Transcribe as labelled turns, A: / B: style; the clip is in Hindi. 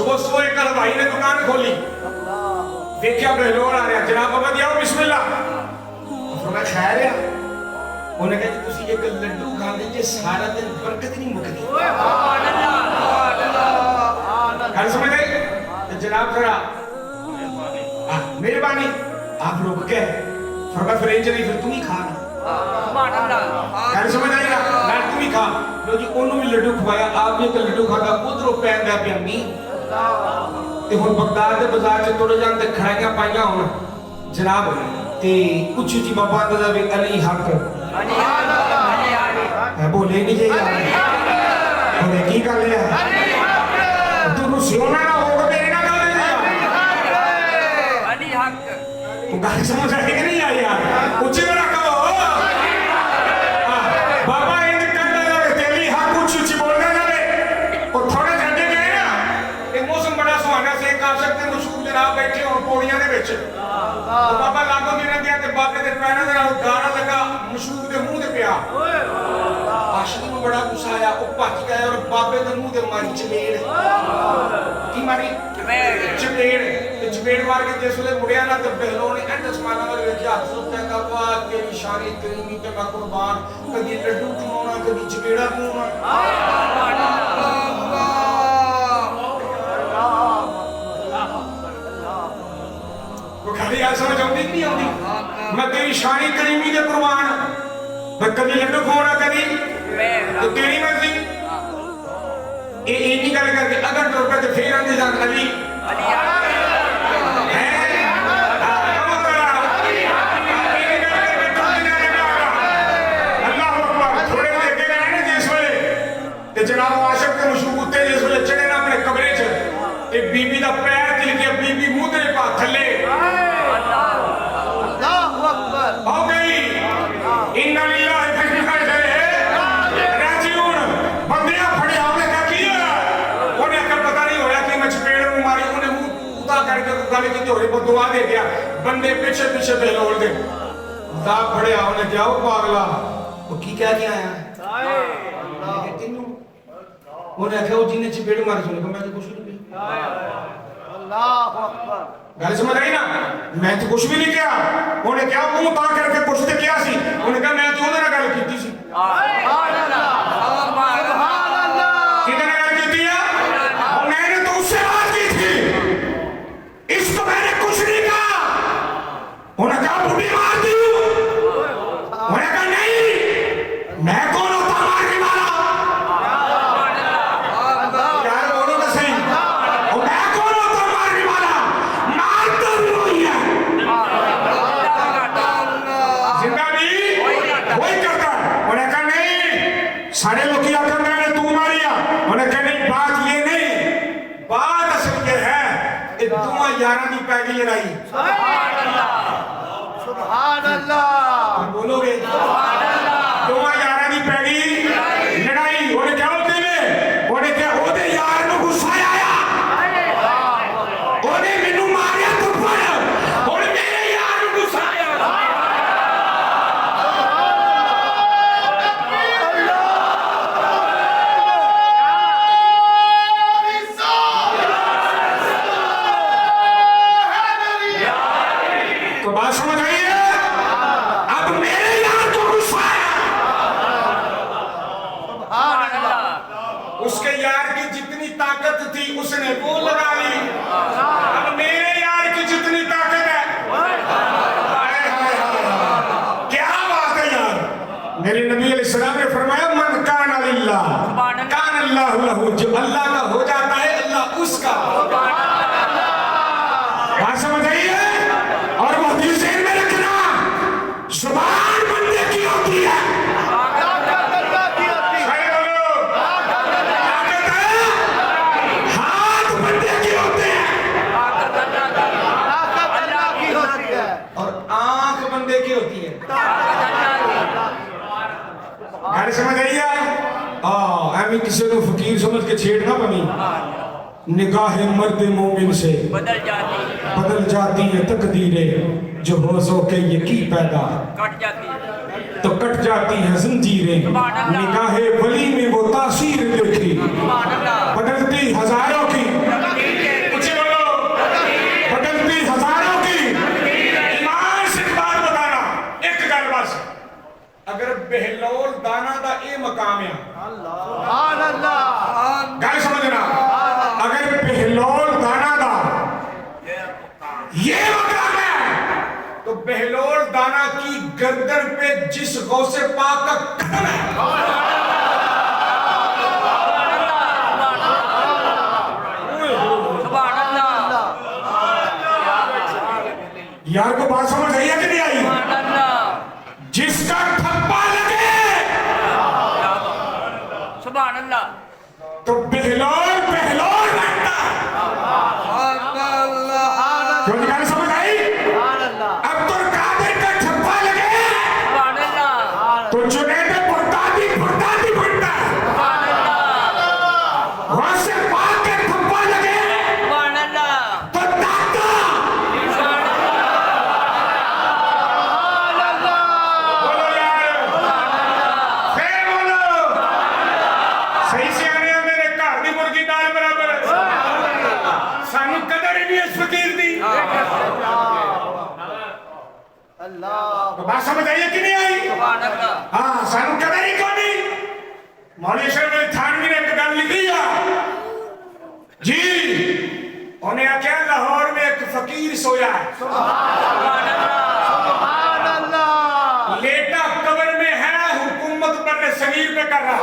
A: सुबह सुबह एक हलवाई ने दुकान खोली, देखिया बहलोड़ आ रहा, जनाब बाबा दिया बिस्मिल्लाह। फरमाया खैर है? उन्हें कहा जी तुसी एक लड्डू खांदे जे सारा दिन बरकत नहीं मुकदी। गल समझ आई? तो जनाब जरा मेहरबानी आप रुक गए, फरमाया फिर नहीं फिर तुम ही खा ना। गल समझ आई ना? ना तुम ही खा। लो जी उन्होंने भी लड्डू खवाया, आप भी एक लड्डू खाता, उधरों पैंदा पिया मीं ते हुण बगदाद दे बाजार च तुर जान ते खड़ाइयां पाइयां होण जनाब ते कुछ जी बाबा दा भी अली हक है बोले नहीं जे यार बोले की गल है तू सियोना ना होगा तेरे ना गल अली हक तू गल समझ आई कि नहीं आई यार उच्ची में रखो बाबा इंद कहंदा है तेली हक उच्ची बोलना ना और थोड़े घंटे गए ना ये मौसम बड़ा सुहाना से काशक ते मशहूर जनाब बैठे और पौड़ियां दे विच तो बाबा लागो गिरन गया ते बाबे दे पैरां दे नाल गाना लगा मशहूर दे मुंह ते पिया आशिक ਨੂੰ बड़ा गुस्सा आया वो भज गया और बाबे दे मुंह ते मारी चपेड़ की मारी चपेड़ ते चपेड़ मार के जिस वेले मुड़िया ना ते बहलों ने एंड अस्माना वाले वेखिया हसरत कहंदा वाह तेरी शानी करीमी ते मैं कुर्बान कदी लड्डू खवाउणा कदी चपेड़ा खवाउणा वो खाली आ समझ आउंदी नहीं आउंदी मैं तेरी शानी करीमी ते कुर्बान मैं कदी लड्डू खवाउणा कदी तो तेरी मर्जी ये इन्हीं गल करके अगर तुर पे तो फिर आंदे जान अली जनाब आशक के मशहूर कुत्ते जिस वेले चढ़े ना अपने कमरे च ते बीबी दा पैर तिल के बीबी मुंह ते पा थल्ले अल्लाहू अकबर हो गई इन्ना लिल्लाहि व इन्ना इलैहि राजिऊन बंदियां फड़े हमने क्या किया उन्हें अकल पता नहीं होया कि मैं चपेड़ में मारी उन्हें मुंह उता करके गल की तो रे दुआ दे गया बंदे पीछे पीछे बेलोड़ दे दा फड़े हमने क्या ओ पागला वो की कह के आया अल्लाह तेनू उन्हें आख्या वो जिन्हें चपेड़ मारी सुन मैं तो कुछ नहीं किया अल्लाहू अकबर गल समझ आई ना मैं तो कुछ भी नहीं किया उन्हें क्या मुंह ता करके कुछ तो किया सी उन्हें कहा मैं तो ओदे नाल गल कीती सी सुभान अल्लाह सुभान अल्लाह किदे नाल गल कीती है और मैंने तो उससे बात की थी इसको मैंने कुछ नहीं कहा उन्हें कहा बुढ़ी मार दी उन्हें कहा नहीं मैं कौन होता मारने वाला सारे लोग क्या कर रहे हैं तू मारिया उन्हें कहा नहीं बात ये नहीं बात असल ये है कि तुम यारा की पैगी लड़ाई सुभान अल्लाह सुभान अल्लाह बोलोगे सुभान अल्लाह तुम यारा की पैगी लड़ाई उन्हें क्या होते हैं उन्हें क्या होते यार को गुस्सा आया उन्हें मैनू मारिया तो पर और मेरे यार को गुस्सा आया बात समझ आई है अब मेरे यार को गुस्सा आया उसके यार की जितनी ताकत थी उसने वो लगा ली अब मेरे यार की जितनी ताकत है क्या बात है यार मेरे नबी अलैहिस्सलाम ने फरमाया मन कान लिल्लाह कान अल्लाहु लहू जो अल्लाह का हो जाता है अल्लाह उसका बात समझ आई है और वो दिल से में रखना जुबान बंदे की होती है हाथ बंदे की होते हैं और आंख बंदे की होती है घर समझ आई है एवं किसी को फकीर समझ के छेड़ना पनी निगाह मर्द मोमिन से बदल जाती है तकदीरें जो रोज़ों के यकी पैदा तो कट जाती है जंजीरें निगाह वली में वो तासीर देखी बदलती हजारों की गल समझना, अगर बहलोल दानादार ये मकाम है तो बहलोल दाना की गर्दन पे जिस गौसे पाक का कदम है, यार को बात समझ आई है कि नहीं आई? जिसका ठप्पा लगे
B: सुभान अल्लाह
A: तो बहलोल बहलोल बनता। क्यों निकाल समझ आई? अब्दुल कादिर का ठप्पा लगे तो जुनैद बुगदादी बुगदादी बनता। वैसे पाक के ठप्पा लगे तो दाता। बोलो यार, फिर बोलो। सही से आने मेरे घर दी मुर्गी दाल बराबर सानू कदर ही नहीं इस फकीर दी। तो बात समझ आई है कि नहीं आई? हाँ, सानू कदर ही कोनी। मौलवी शरीफ अली थानवी ने एक गल लिखी है जी, उन्हें आख्या लाहौर में एक फकीर सोया है, लेटा कब्र में है, हुकूमत पर सगीर पे कर रहा।